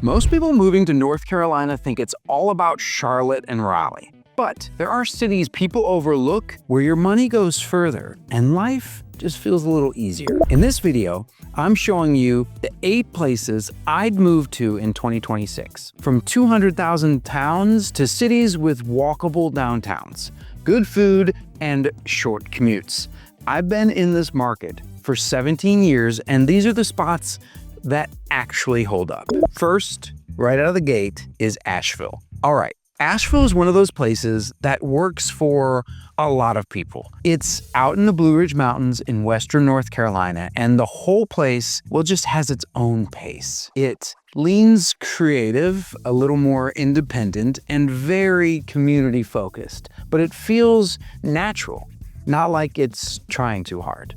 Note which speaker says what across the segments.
Speaker 1: Most people moving to North Carolina think it's all about Charlotte and Raleigh. But there are cities people overlook where your money goes further and life just feels a little easier. In this video, I'm showing you the 8 places I'd move to in 2026. From 200,000 towns to cities with walkable downtowns, good food, and short commutes. I've been in this market for 17 years, and these are the spots that actually hold up. First, right out of the gate, is Asheville. All right. Asheville is one of those places that works for a lot of people. It's out in the Blue Ridge Mountains in western North Carolina, and the whole place, well, just has its own pace. It leans creative, a little more independent, and very community focused, but it feels natural, not like it's trying too hard.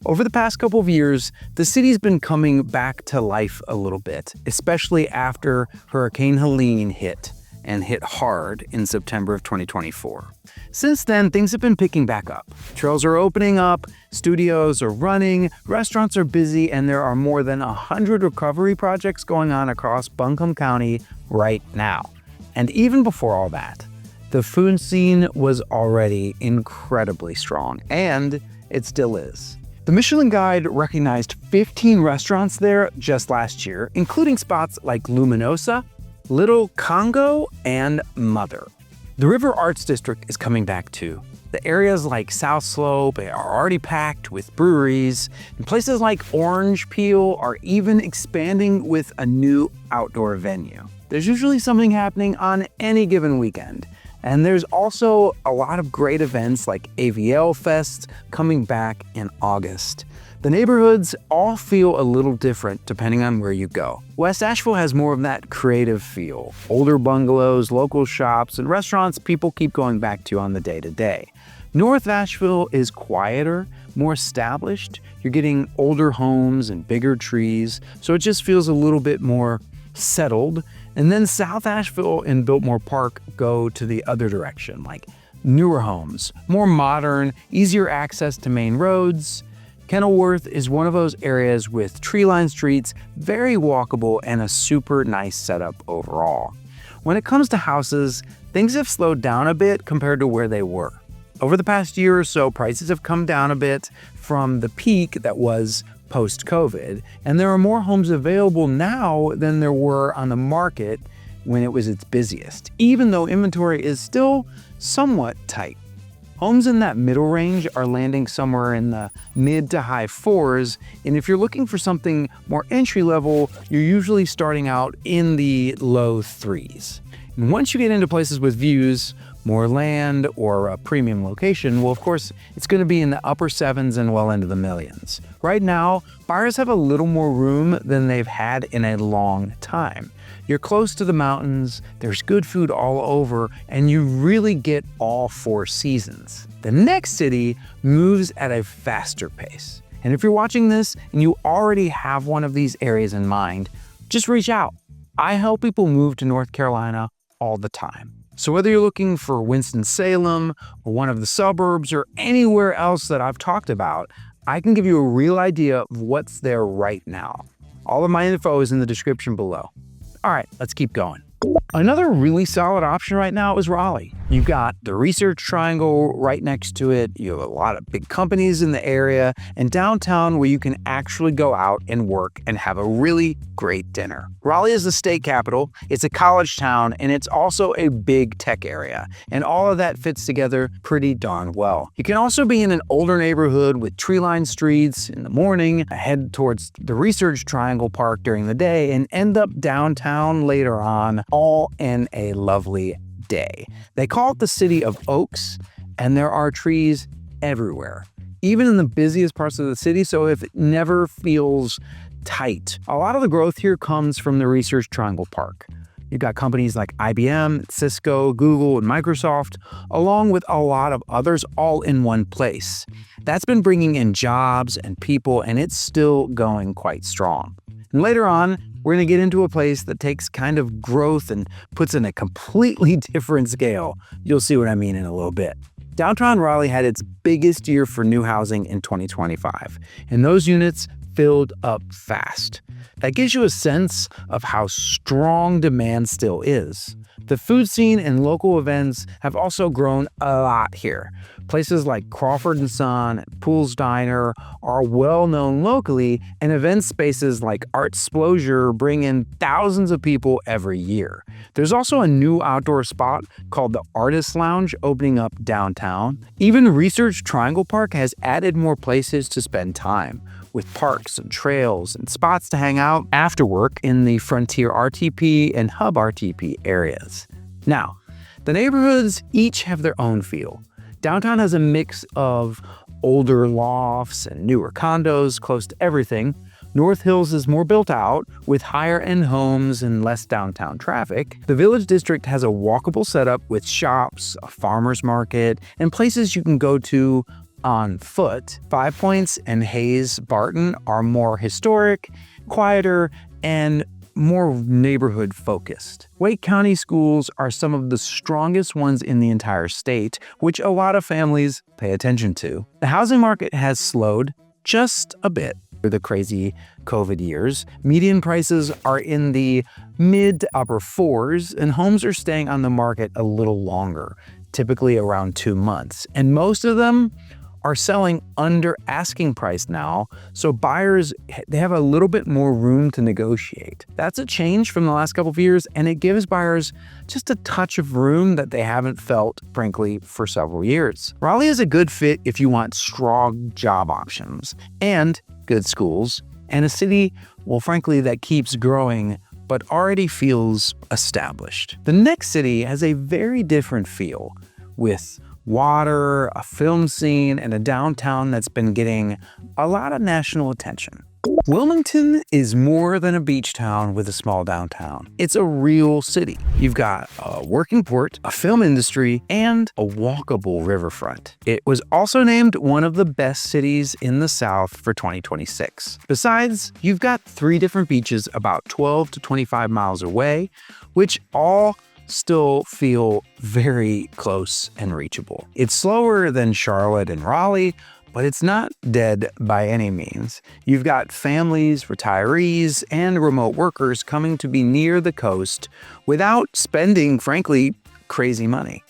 Speaker 1: Over the past couple of years, the city's been coming back to life a little bit, especially after Hurricane Helene hit hard in September of 2024. Since then, things have been picking back up. Trails are opening up, studios are running, restaurants are busy, and there are more than 100 recovery projects going on across Buncombe County right now. And even before all that, the food scene was already incredibly strong, and it still is. The Michelin Guide recognized 15 restaurants there just last year, including spots like Luminosa, Little Congo, and Mother. The River Arts District is coming back too. The areas like South Slope are already packed with breweries, and places like Orange Peel are even expanding with a new outdoor venue. There's usually something happening on any given weekend, and there's also a lot of great events like AVL Fest coming back in August. The neighborhoods all feel a little different depending on where you go. West Asheville has more of that creative feel. Older bungalows, local shops, and restaurants people keep going back to on the day-to-day. North Asheville is quieter, more established. You're getting older homes and bigger trees, so it just feels a little bit more settled. And then South Asheville and Biltmore Park go to the other direction, like newer homes, more modern, easier access to main roads. Kenilworth is one of those areas with tree-lined streets, very walkable, and a super nice setup overall. When it comes to houses, things have slowed down a bit compared to where they were. Over the past year or so, prices have come down a bit from the peak that was post-COVID, and there are more homes available now than there were on the market when it was its busiest, even though inventory is still somewhat tight. Homes in that middle range are landing somewhere in the mid to high 4s, and if you're looking for something more entry level, you're usually starting out in the low 3s. And once you get into places with views, more land, or a premium location, well, of course, it's going to be in the upper 7s and well into the millions. Right now, buyers have a little more room than they've had in a long time. You're close to the mountains, there's good food all over, and you really get all 4 seasons. The next city moves at a faster pace. And if you're watching this and you already have one of these areas in mind, just reach out. I help people move to North Carolina all the time. So whether you're looking for Winston-Salem or one of the suburbs or anywhere else that I've talked about, I can give you a real idea of what's there right now. All of my info is in the description below. All right, let's keep going. Another really solid option right now is Raleigh. You've got the Research Triangle right next to it. You have a lot of big companies in the area, and downtown where you can actually go out and work and have a really great dinner. Raleigh is the state capital, it's a college town, and it's also a big tech area. And all of that fits together pretty darn well. You can also be in an older neighborhood with tree-lined streets in the morning, head towards the Research Triangle Park during the day, and end up downtown later on, all in a lovely day. They call it the City of Oaks, and there are trees everywhere, even in the busiest parts of the city, so if it never feels tight. A lot of the growth here comes from the Research Triangle Park. You've got companies like IBM, Cisco, Google, and Microsoft, along with a lot of others all in one place. That's been bringing in jobs and people, and it's still going quite strong. And later on, we're going to get into a place that takes kind of growth and puts in a completely different scale. You'll see what I mean in a little bit. Downtown Raleigh had its biggest year for new housing in 2025, and those units filled up fast. That gives you a sense of how strong demand still is. The food scene and local events have also grown a lot here. Places like Crawford & Son, Pools Diner are well known locally, and event spaces like Artsplosion bring in thousands of people every year. There's also a new outdoor spot called the Artist Lounge opening up downtown. Even Research Triangle Park has added more places to spend time, with parks and trails and spots to hang out after work in the Frontier RTP and Hub RTP areas. Now, the neighborhoods each have their own feel. Downtown has a mix of older lofts and newer condos close to everything. North Hills is more built out, with higher-end homes and less downtown traffic. The Village District has a walkable setup with shops, a farmer's market, and places you can go to on foot. Five Points and Hayes Barton are more historic, quieter, and more neighborhood focused. Wake County schools are some of the strongest ones in the entire state, which a lot of families pay attention to. The housing market has slowed just a bit through the crazy COVID years. Median prices are in the mid to upper fours, and homes are staying on the market a little longer, typically around 2 months. And most of them are selling under asking price now, so buyers, they have a little bit more room to negotiate. That's a change from the last couple of years, and it gives buyers just a touch of room that they haven't felt, frankly, for several years. Raleigh is a good fit if you want strong job options and good schools, and a city, well, frankly, that keeps growing but already feels established. The next city has a very different feel, with water, a film scene, and a downtown that's been getting a lot of national attention. Wilmington is more than a beach town with a small downtown. It's a real city. You've got a working port, a film industry, and a walkable riverfront. It was also named one of the best cities in the South for 2026. Besides, you've got 3 different beaches about 12 to 25 miles away, which all still feel very close and reachable. It's slower than Charlotte and Raleigh, but it's not dead by any means. You've got families, retirees, and remote workers coming to be near the coast without spending, frankly, crazy money.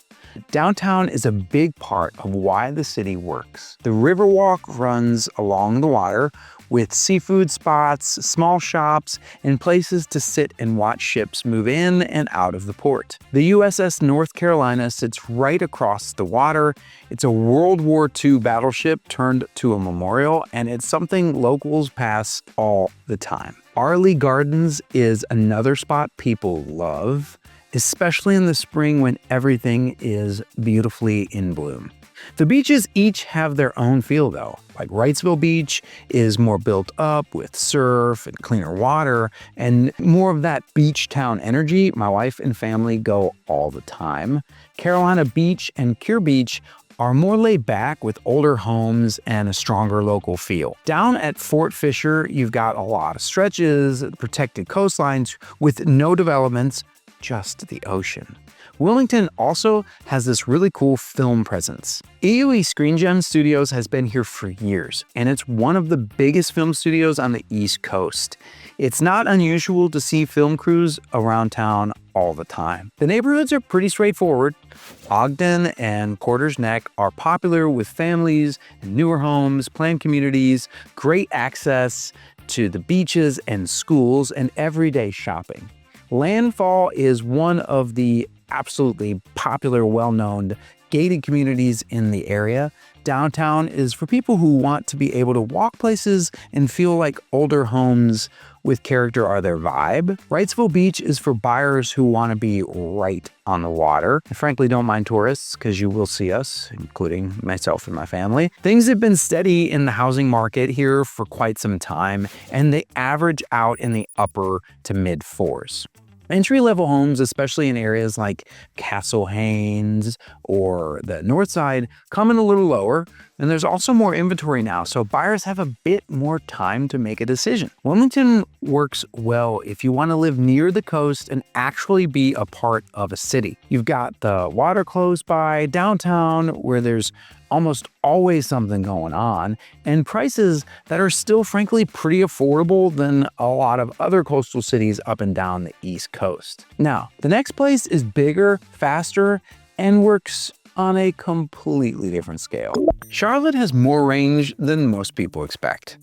Speaker 1: Downtown is a big part of why the city works. The Riverwalk runs along the water, with seafood spots, small shops, and places to sit and watch ships move in and out of the port. The USS North Carolina sits right across the water. It's a World War II battleship turned to a memorial, and it's something locals pass all the time. Arley Gardens is another spot people love, especially in the spring when everything is beautifully in bloom. The beaches each have their own feel though. Like Wrightsville Beach is more built up with surf and cleaner water and more of that beach town energy. My wife and family go all the time. Carolina Beach and Cure Beach are more laid back with older homes and a stronger local feel. Down at Fort Fisher, you've got a lot of stretches, protected coastlines with no developments, just the ocean. Wilmington also has this really cool film presence. EUE Screen Gem Studios has been here for years, and it's one of the biggest film studios on the East Coast. It's not unusual to see film crews around town all the time. The neighborhoods are pretty straightforward. Ogden and Porter's Neck are popular with families and newer homes, planned communities, great access to the beaches and schools, and everyday shopping. Landfall is one of the absolutely popular, well-known gated communities in the area. Downtown is for people who want to be able to walk places and feel like older homes with character are their vibe. Wrightsville Beach is for buyers who want to be right on the water. I frankly don't mind tourists because you will see us, including myself and my family. Things have been steady in the housing market here for quite some time, and they average out in the upper to mid 4s. Entry-level homes, especially in areas like Castle Haynes or the North Side, come in a little lower. And there's also more inventory now, so buyers have a bit more time to make a decision. Wilmington works well if you want to live near the coast and actually be a part of a city. You've got the water close by, downtown, where there's almost always something going on, and prices that are still frankly pretty affordable than a lot of other coastal cities up and down the East Coast. Now, the next place is bigger, faster, and works on a completely different scale. Charlotte has more range than most people expect.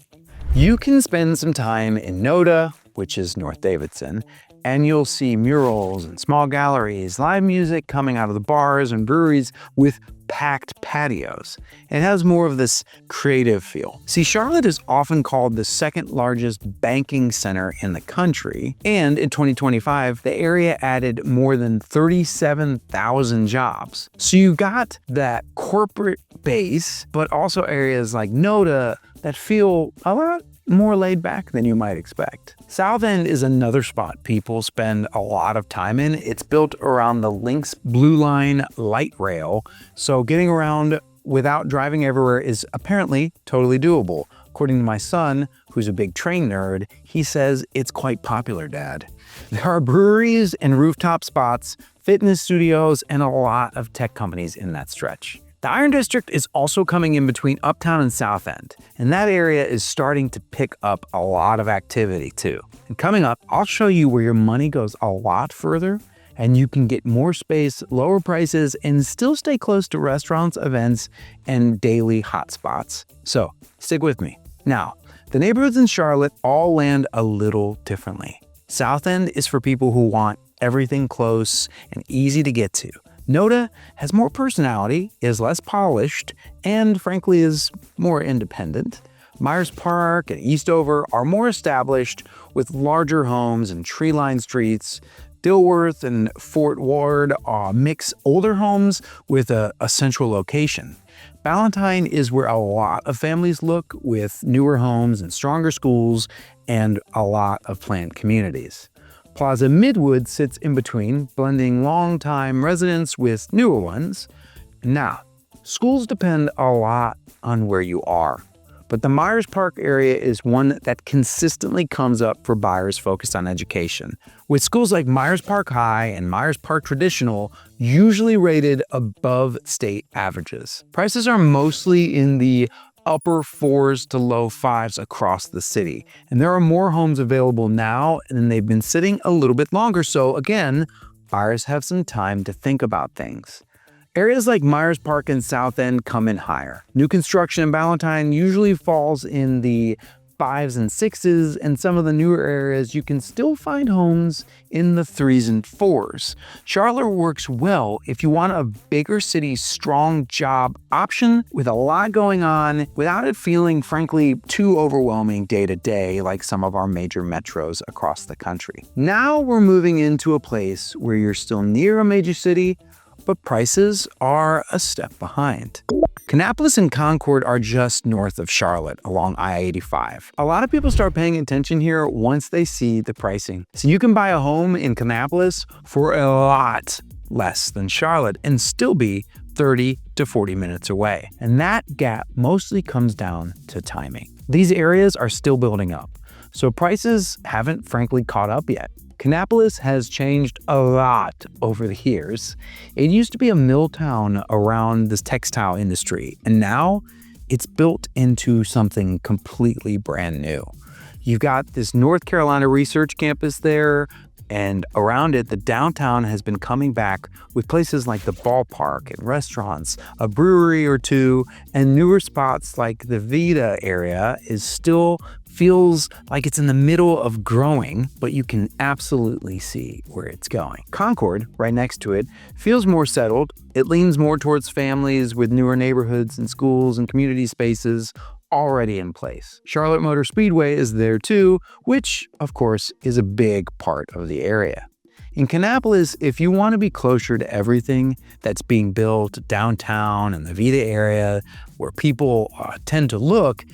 Speaker 1: You can spend some time in NODA, which is North Davidson, and you'll see murals and small galleries, live music coming out of the bars and breweries with packed patios. It has more of this creative feel. See, Charlotte is often called the second largest banking center in the country, and in 2025, the area added more than 37,000 jobs. So you got that corporate base, but also areas like NODA that feel a lot more laid back than you might expect. South End is another spot people spend a lot of time in. It's built around the Lynx Blue Line light rail, so getting around without driving everywhere is apparently totally doable. According to my son, who's a big train nerd, he says it's quite popular, Dad. There are breweries and rooftop spots, fitness studios, and a lot of tech companies in that stretch. The Iron District is also coming in between Uptown and South End, and that area is starting to pick up a lot of activity too. And coming up, I'll show you where your money goes a lot further, and you can get more space, lower prices, and still stay close to restaurants, events, and daily hotspots. So stick with me. Now, the neighborhoods in Charlotte all land a little differently. South End is for people who want everything close and easy to get to. NODA has more personality, is less polished, and frankly is more independent. Myers Park and Eastover are more established with larger homes and tree-lined streets. Dilworth and Fort Ward mix older homes with a central location. Ballantyne is where a lot of families look, with newer homes and stronger schools and a lot of planned communities. Plaza Midwood sits in between, blending long-time residents with newer ones. Now, schools depend a lot on where you are, but the Myers Park area is one that consistently comes up for buyers focused on education, with schools like Myers Park High and Myers Park Traditional usually rated above state averages. Prices are mostly in the upper 4s to low 5s across the city. And there are more homes available now, and they've been sitting a little bit longer. So again, buyers have some time to think about things. Areas like Myers Park and South End come in higher. New construction in Ballantyne usually falls in the 5s and 6s, and some of the newer areas you can still find homes in the 3s and 4s. Charlotte works well if you want a bigger city, strong job option with a lot going on without it feeling, frankly, too overwhelming day to day like some of our major metros across the country. Now we're moving into a place where you're still near a major city, but prices are a step behind. Kannapolis and Concord are just north of Charlotte along I-85. A lot of people start paying attention here once they see the pricing. So you can buy a home in Kannapolis for a lot less than Charlotte and still be 30 to 40 minutes away. And that gap mostly comes down to timing. These areas are still building up, so prices haven't frankly caught up yet. Kannapolis has changed a lot over the years. It used to be a mill town around this textile industry, and now it's built into something completely brand new. You've got this North Carolina research campus there, and around it, the downtown has been coming back with places like the ballpark and restaurants, a brewery or two, and newer spots like the Vita area is still feels like it's in the middle of growing, but you can absolutely see where it's going. Concord, right next to it, feels more settled. It leans more towards families with newer neighborhoods and schools and community spaces already in place. Charlotte Motor Speedway is there too, which, of course, is a big part of the area. In Kannapolis, if you want to be closer to everything that's being built downtown and the Vita area where people tend to look,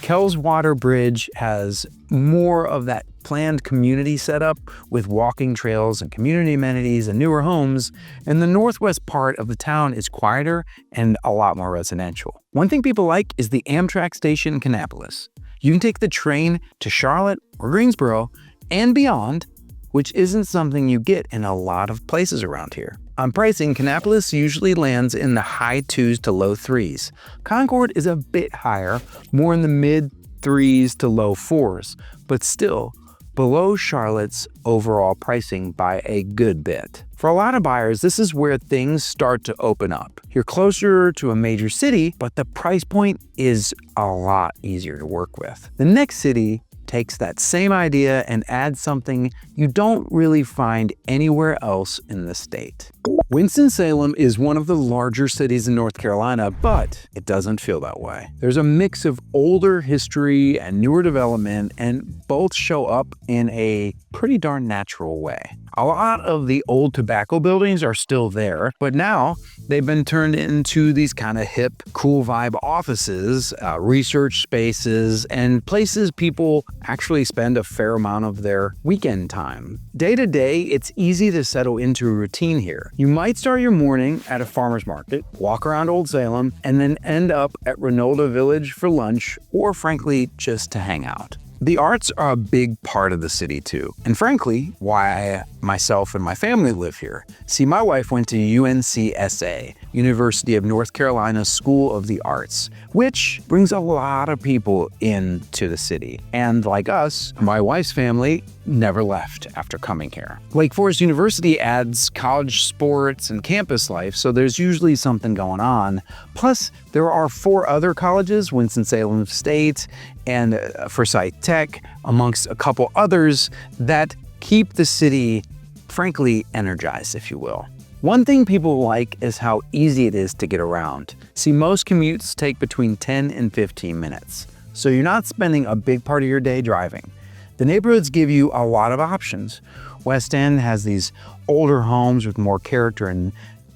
Speaker 1: Kells Water Bridge has more of that planned community setup with walking trails and community amenities and newer homes, and the northwest part of the town is quieter and a lot more residential. One thing people like is the Amtrak station in Kannapolis. You can take the train to Charlotte or Greensboro and beyond, which isn't something you get in a lot of places around here. On pricing, Kannapolis usually lands in the high 2s to low 3s. Concord is a bit higher, more in the mid 3s to low 4s, but still below Charlotte's overall pricing by a good bit. For a lot of buyers, this is where things start to open up. You're closer to a major city, but the price point is a lot easier to work with. The next city takes that same idea and adds something you don't really find anywhere else in the state. Winston-Salem is one of the larger cities in North Carolina, but it doesn't feel that way. There's a mix of older history and newer development, and both show up in a pretty darn natural way. A lot of the old tobacco buildings are still there, but now they've been turned into these kind of hip, cool vibe offices, research spaces, and places people actually spend a fair amount of their weekend time. Day to day, it's easy to settle into a routine here. You might start your morning at a farmer's market, walk around Old Salem, and then end up at Renolda Village for lunch, or frankly, just to hang out. The arts are a big part of the city too, and frankly, why myself and my family live here. See, my wife went to UNCSA, University of North Carolina School of the Arts, which brings a lot of people into the city. And like us, my wife's family never left after coming here. Wake Forest University adds college sports and campus life, so there's usually something going on. Plus, there are 4 other colleges, Winston-Salem State and Forsyth Tech, amongst a couple others, that keep the city, frankly, energized, if you will. One thing people like is how easy it is to get around. See, most commutes take between 10 and 15 minutes, so you're not spending a big part of your day driving. The neighborhoods give you a lot of options. West End has these older homes with more character and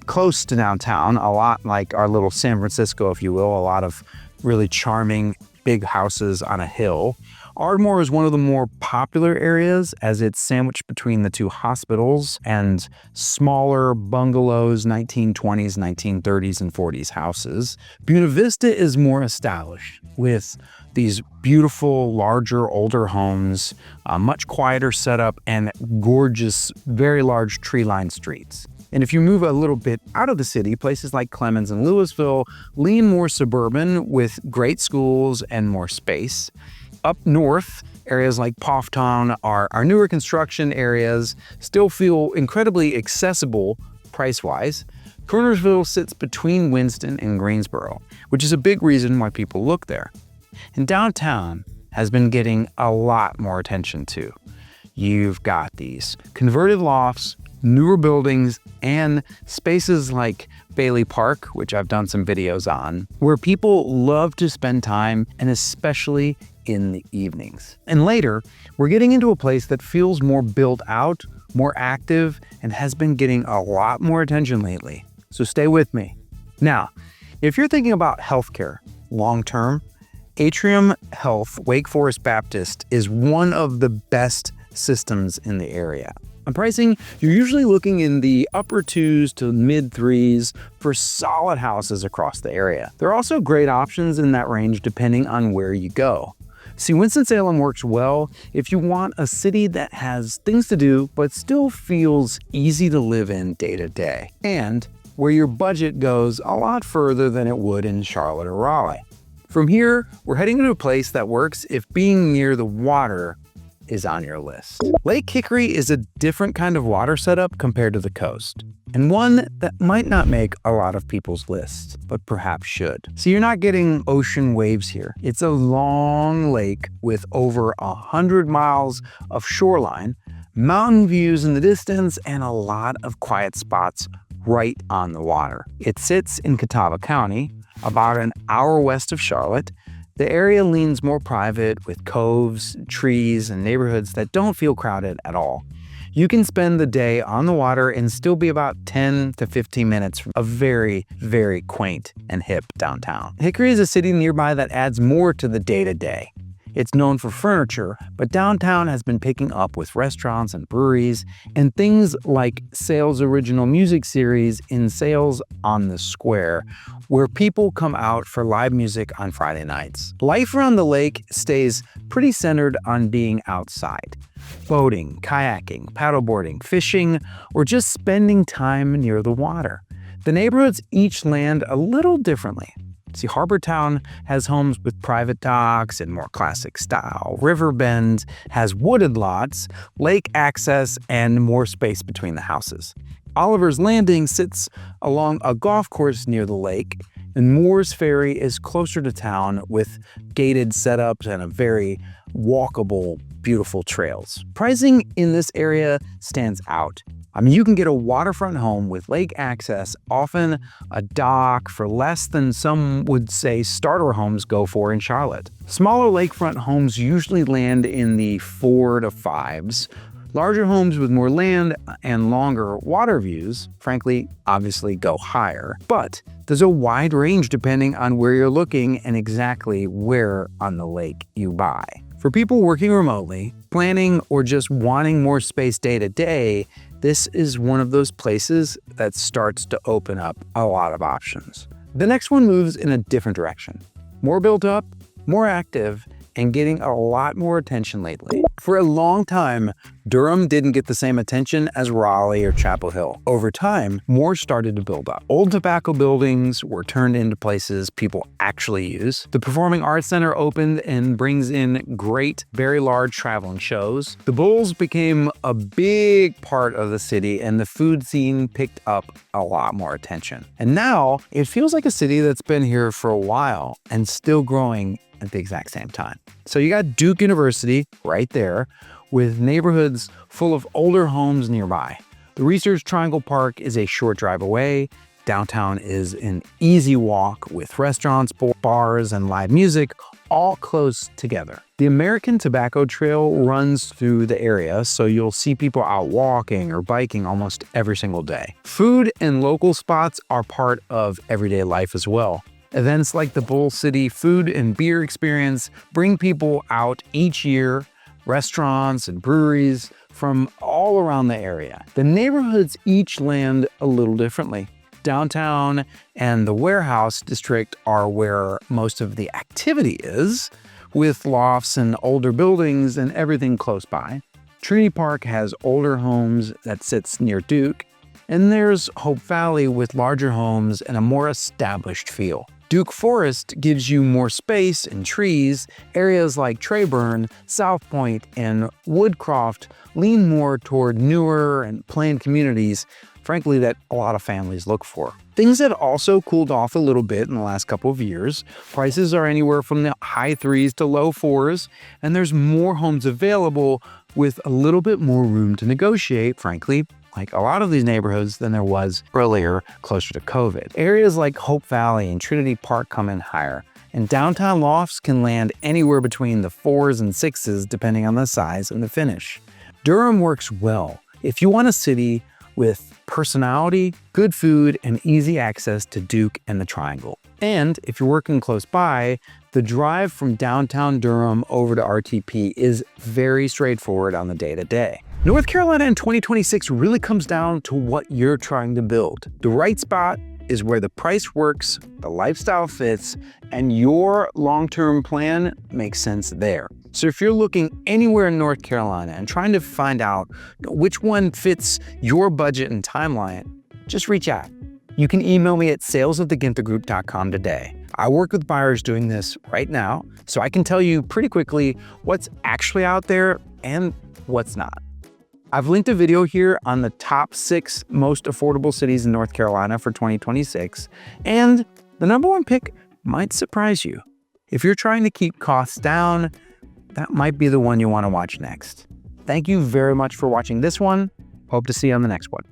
Speaker 1: close to downtown, a lot like our little San Francisco, if you will, a lot of really charming big houses on a hill. Ardmore is one of the more popular areas as it's sandwiched between the 2 hospitals and smaller bungalows, 1920s, 1930s, and 40s houses. Buena Vista is more established with these beautiful, larger, older homes, a much quieter setup, and gorgeous, very large tree-lined streets. And if you move a little bit out of the city, places like Clemens and Louisville lean more suburban with great schools and more space. Up north, areas like Paughtown are newer construction areas, still feel incredibly accessible price-wise. Kernersville sits between Winston and Greensboro, which is a big reason why people look there. And downtown has been getting a lot more attention too. You've got these converted lofts, newer buildings, and spaces like Bailey Park, which I've done some videos on, where people love to spend time, and especially in the evenings. And later, we're getting into a place that feels more built out, more active, and has been getting a lot more attention lately. So stay with me. Now, if you're thinking about healthcare long-term, Atrium Health Wake Forest Baptist is one of the best systems in the area. On pricing, you're usually looking in the upper 2s to mid 3s for solid houses across the area. There are also great options in that range depending on where you go. See, Winston-Salem works well if you want a city that has things to do but still feels easy to live in day to day, and where your budget goes a lot further than it would in Charlotte or Raleigh. From here, we're heading to a place that works if being near the water is on your list. Lake Hickory is a different kind of water setup compared to the coast, and one that might not make a lot of people's lists, but perhaps should. So you're not getting ocean waves here. It's a long lake with over 100 miles of shoreline, mountain views in the distance, and a lot of quiet spots right on the water. It sits in Catawba County, about an hour west of Charlotte. The area leans more private with coves, trees, and neighborhoods that don't feel crowded at all. You can spend the day on the water and still be about 10 to 15 minutes from a very, very quaint and hip downtown. Hickory is a city nearby that adds more to the day-to-day. It's known for furniture, but downtown has been picking up with restaurants and breweries and things like Sale's original music series in Sales on the Square, where people come out for live music on Friday nights. Life around the lake stays pretty centered on being outside. Boating, kayaking, paddleboarding, fishing, or just spending time near the water. The neighborhoods each land a little differently. See, Harbortown has homes with private docks and more classic style. Riverbend has wooded lots, lake access, and more space between the houses. Oliver's Landing sits along a golf course near the lake, and Moore's Ferry is closer to town with gated setups and a very walkable, beautiful trails. Pricing in this area stands out. I mean, you can get a waterfront home with lake access, often a dock, for less than some would say starter homes go for in Charlotte. Smaller lakefront homes usually land in the 4 to 5s. Larger homes with more land and longer water views, frankly, obviously go higher. But there's a wide range depending on where you're looking and exactly where on the lake you buy. For people working remotely, planning, or just wanting more space day to day, this is one of those places that starts to open up a lot of options. The next one moves in a different direction. More built up, more active, and getting a lot more attention lately. For a long time, Durham didn't get the same attention as Raleigh or Chapel Hill. Over time, more started to build up. Old tobacco buildings were turned into places people actually use. The Performing Arts Center opened and brings in great, very large traveling shows. The Bulls became a big part of the city, and the food scene picked up a lot more attention. And now, it feels like a city that's been here for a while and still growing at the exact same time. So you got Duke University right there, with neighborhoods full of older homes nearby. The Research Triangle Park is a short drive away. Downtown is an easy walk with restaurants, bars, and live music all close together. The American Tobacco Trail runs through the area, so you'll see people out walking or biking almost every single day. Food and local spots are part of everyday life as well. Events like the Bull City Food and Beer Experience bring people out each year, restaurants and breweries from all around the area. The neighborhoods each land a little differently. Downtown and the Warehouse District are where most of the activity is, with lofts and older buildings and everything close by. Trinity Park has older homes that sits near Duke, and there's Hope Valley with larger homes and a more established feel. Duke Forest gives you more space and trees. Areas like Treyburn, South Point, and Woodcroft lean more toward newer and planned communities, frankly, that a lot of families look for. Things have also cooled off a little bit in the last couple of years. Prices are anywhere from the high 3s to low 4s, and there's more homes available with a little bit more room to negotiate, frankly, like a lot of these neighborhoods, than there was earlier, closer to COVID. Areas like Hope Valley and Trinity Park come in higher, and downtown lofts can land anywhere between the 4s and 6s depending on the size and the finish. Durham works well if you want a city with personality, good food, and easy access to Duke and the Triangle. And if you're working close by, the drive from downtown Durham over to RTP is very straightforward on the day-to-day. North Carolina in 2026 really comes down to what you're trying to build. The right spot is where the price works, the lifestyle fits, and your long-term plan makes sense there. So if you're looking anywhere in North Carolina and trying to find out which one fits your budget and timeline, just reach out. You can email me at sales@theginthergroup.com today. I work with buyers doing this right now, so I can tell you pretty quickly what's actually out there and what's not. I've linked a video here on the top 6 most affordable cities in North Carolina for 2026, and the #1 pick might surprise you. If you're trying to keep costs down, that might be the one you want to watch next. Thank you very much for watching this one. Hope to see you on the next one.